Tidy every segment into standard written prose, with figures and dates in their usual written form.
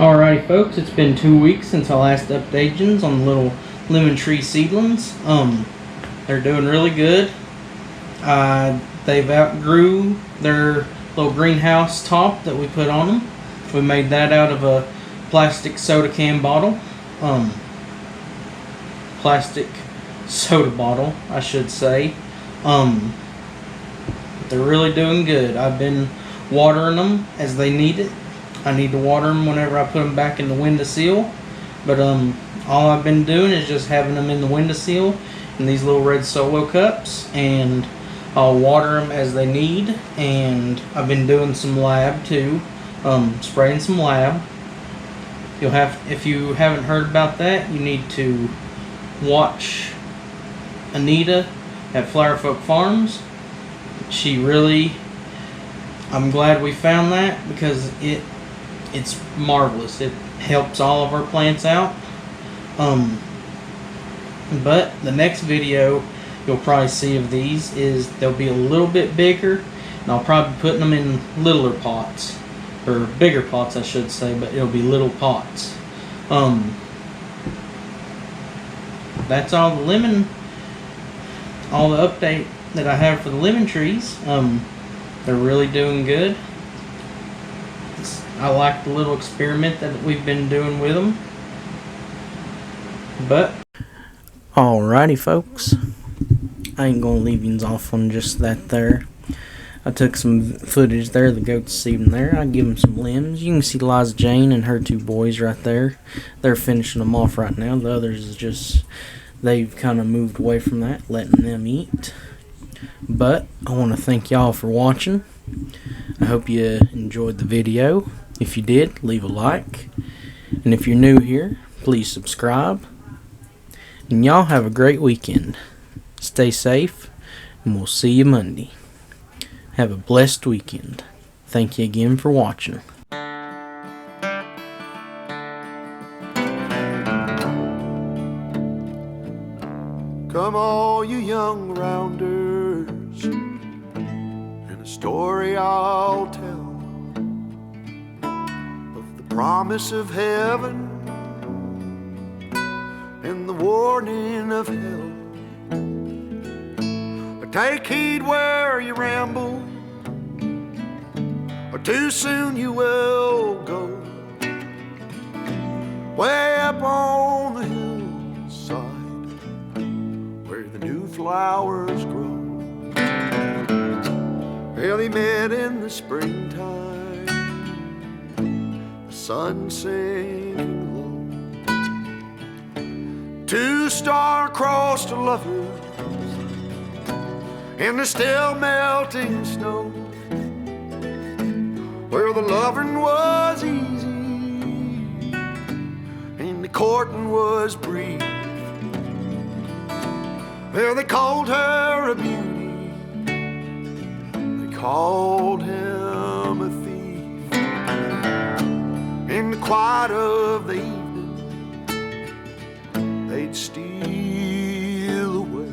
Alrighty folks, it's been 2 weeks since I last updated on the little lemon tree seedlings. They're doing really good. They've outgrew their little greenhouse top that we put on them. We made that out of a plastic soda can bottle. Plastic soda bottle, I should say. They're really doing good. I've been watering them as they need it. I need to water them whenever I put them back in the windowsill. But all I've been doing is just having them in the windowsill in these little red Solo cups, and I'll water them as they need. And I've been doing some lab too, spraying some lab. If you haven't heard about that, you need to watch Anita at Flower Folk Farms. I'm glad we found that because it's marvelous. It helps all of our plants out. But the next video you'll probably see of these is they'll be a little bit bigger, and I'll probably be putting them in littler pots, or bigger pots I should say, but it'll be little pots. That's all the update that I have for the lemon trees. They're really doing good. I like the little experiment that we've been doing with them. But alrighty folks, I ain't gonna leave you off on just that there. I took some footage there, the goats seeding there. I give them some limbs. You can see Liza Jane and her two boys right there. They're finishing them off right now. The others is just, they've kind of moved away from that, letting them eat. But I want to thank y'all for watching. I hope you enjoyed the video. If you did, leave a like. And if you're new here, please subscribe. And y'all have a great weekend. Stay safe, and we'll see you Monday. Have a blessed weekend. Thank you again for watching. Come all you young rounders, and a story I'll tell of the promise of heaven and the warning of hell. But take heed where you ramble, or too soon you will go. Way up on the hillside where the new flowers grow. Well, he met in the springtime, the sun sinking low. Two star-crossed lovers in the still melting snow, where the loving was easy and the courting was brief. Well, they called her a beauty, they called him a thief. In the quiet of the evening, they'd steal away,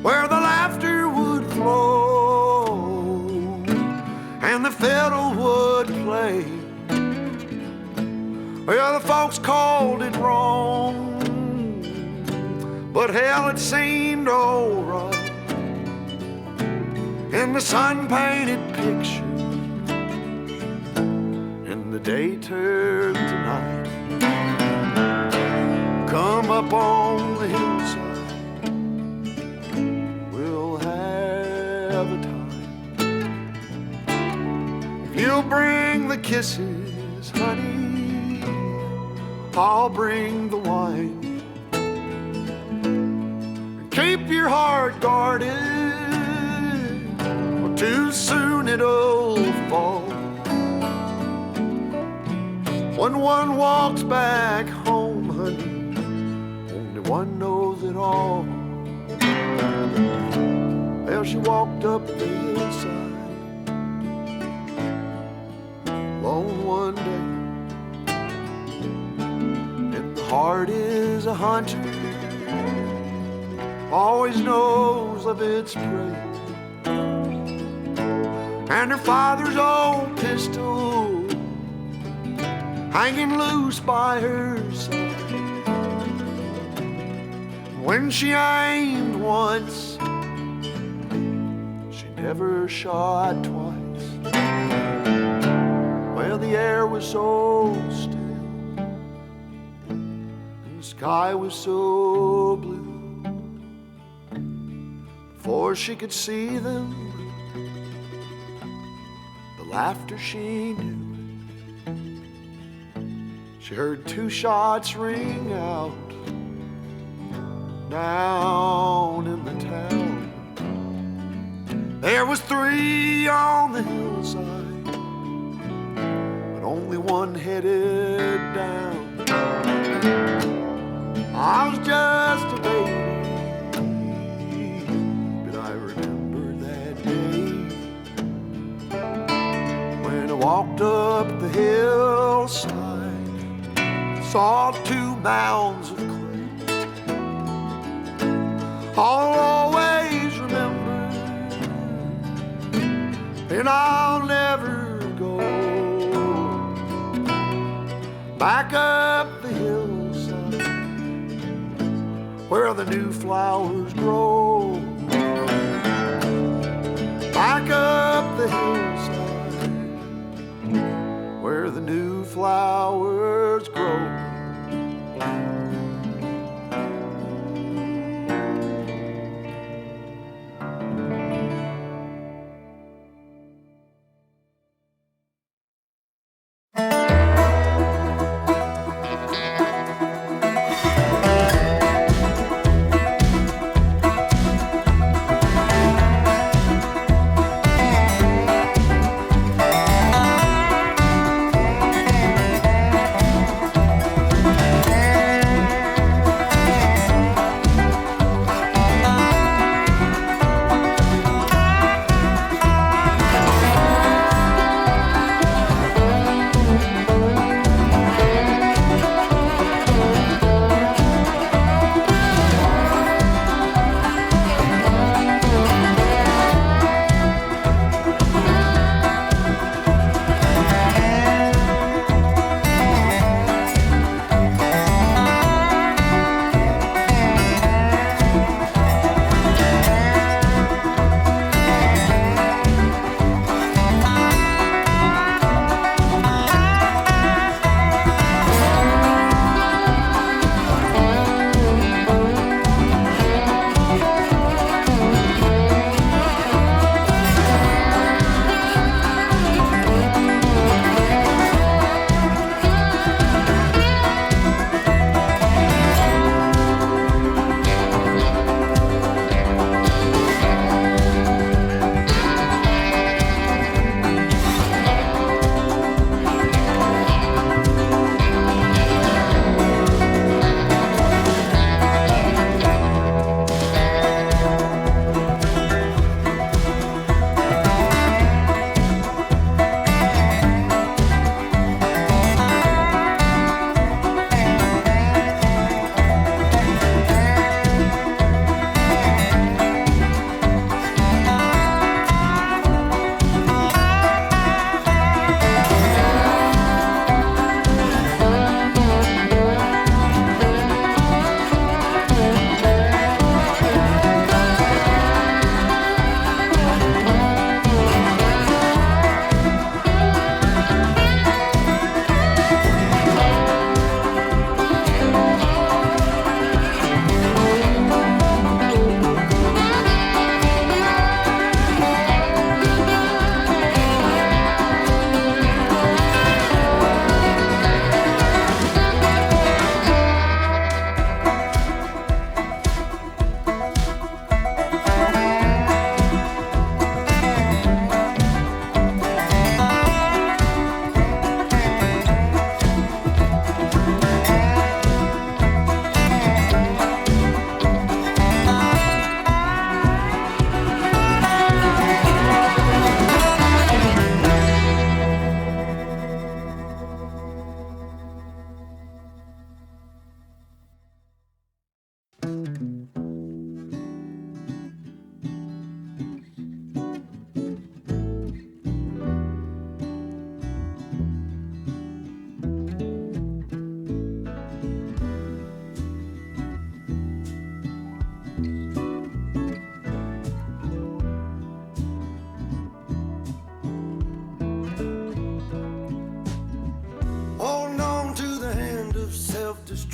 where the laughter would flow and the fiddle would play. Well, the folks called it wrong, but hell, it seemed alright. In the sun-painted picture, and the day turned to night. Come up on the hillside, we'll have a time. If you'll bring the kisses, honey, I'll bring the wine. Keep your heart guarded, or too soon it'll fall. When one walks back home, honey, only one knows it all. Well, she walked up the hillside alone one day, and the heart is a hunter, always knows of its prey. And her father's old pistol hanging loose by her side. When she aimed once, she never shot twice. Well, the air was so still, and the sky was so blue. Before she could see them, the laughter she knew. She heard 2 shots ring out down in the town. There was 3 on the hillside, but only 1 headed down. I was just a baby, but I remember that day when I walked up the hillside, saw 2 mounds of clay. I'll always remember, and I'll never go back up the hillside where the new flowers grow. Back up the hillside where the new flowers grow.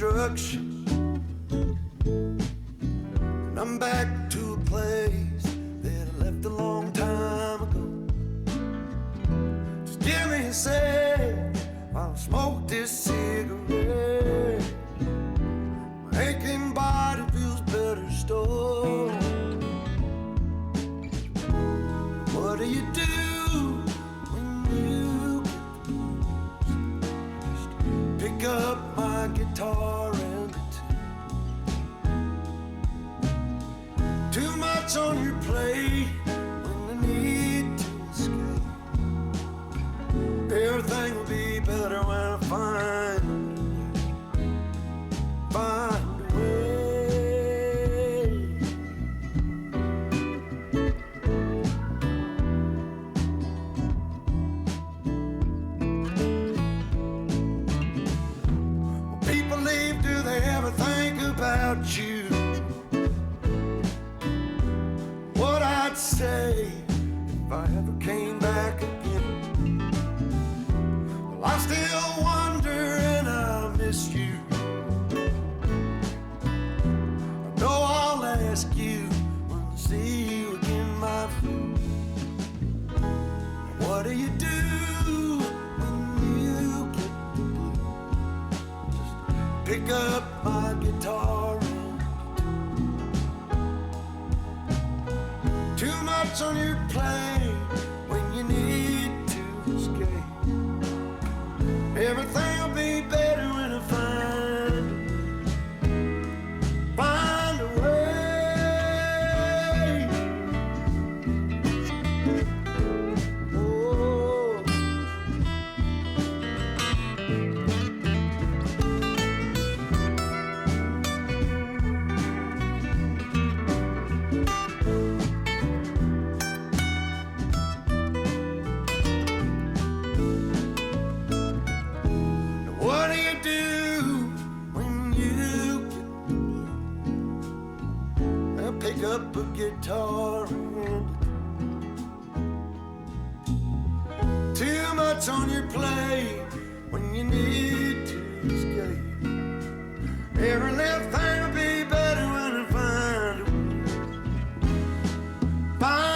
destruction. And I'm back to a place that I left a long time ago. Just give me a sec while I smoke this cigarette. My aching body feels better still. What do you do when you get the blues? Just pick up my guitar and too much on your plate when I need to escape. Everything will be better when I find a way. When people leave, do they ever think about you? What I'd say if I ever came back again. Well, I still wonder and I miss you. I know I'll ask you when I see you again, my friend. What do you do when you get the blues? Just pick up my guitar. Too much on your plate when you need to escape. Everything will be better when I find a way. Oh. What do you do when you get the blues? I'll pick up a guitar and too much on your plate when you need to escape. Every little thing will be better when I find a way.